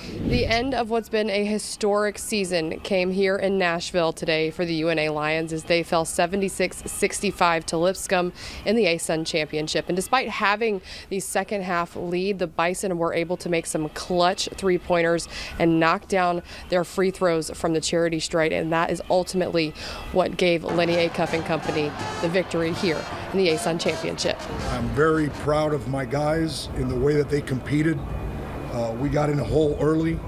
The end of what's been a historic season came here in Nashville today for the UNA Lions as they fell 76-65 to Lipscomb in the ASUN Championship. And despite having the second half lead, the Bison were able to make some clutch three-pointers and knock down their free throws from the charity stripe, and that is ultimately what gave Lenny Acuff and company the victory here in the ASUN Championship. I'm very proud of my guys in the way that they competed. We got in a hole early,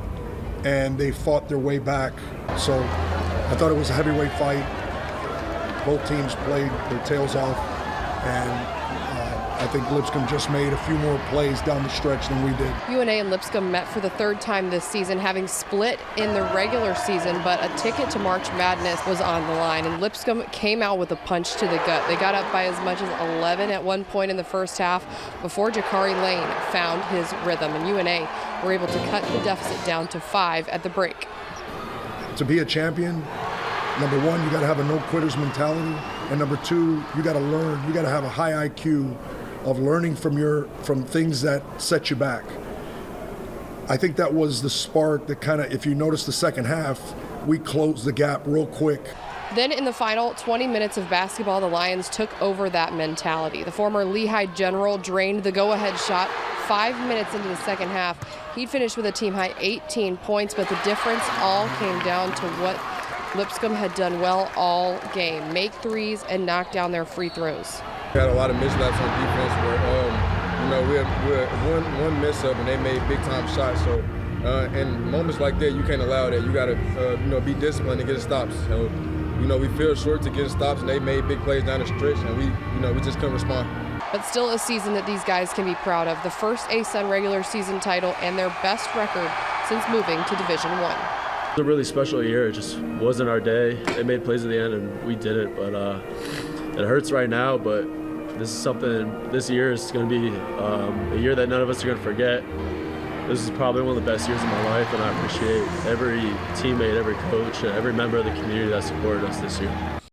and they fought their way back. So I thought it was a heavyweight fight. Both teams played their tails off, and I think Lipscomb just made a few more plays down the stretch than we did. UNA and Lipscomb met for the third time this season, having split in the regular season, but a ticket to March Madness was on the line, and Lipscomb came out with a punch to the gut. They got up by as much as 11 at one point in the first half before Jacari Lane found his rhythm, and UNA were able to cut the deficit down to 5 at the break. To be a champion, number one, you got to have a no-quitters mentality, and number two, you got to learn. You got to have a high IQ of learning from things that set you back. I think that was the spark that kind of, if you notice the second half, we closed the gap real quick. Then in the final 20 minutes of basketball, the Lions took over that mentality. The former Lehigh General drained the go-ahead shot 5 minutes into the second half. He'd finished with a team-high 18 points, but the difference all came down to what Lipscomb had done well all game: make threes and knock down their free throws. We had a lot of mislaps on defense where, we had one miss up and they made big time shots. So, in moments like that, you can't allow that. You got to, be disciplined to get stops. So, we fell short to get stops, and they made big plays down the stretch, and we just couldn't respond. But still a season that these guys can be proud of. The first ASUN regular season title and their best record since moving to Division I. It was a really special year. It just wasn't our day. They made plays at the end, and we did it. But it hurts right now, but this year is going to be a year that none of us are going to forget. This is probably one of the best years of my life, and I appreciate every teammate, every coach, every member of the community that supported us this year.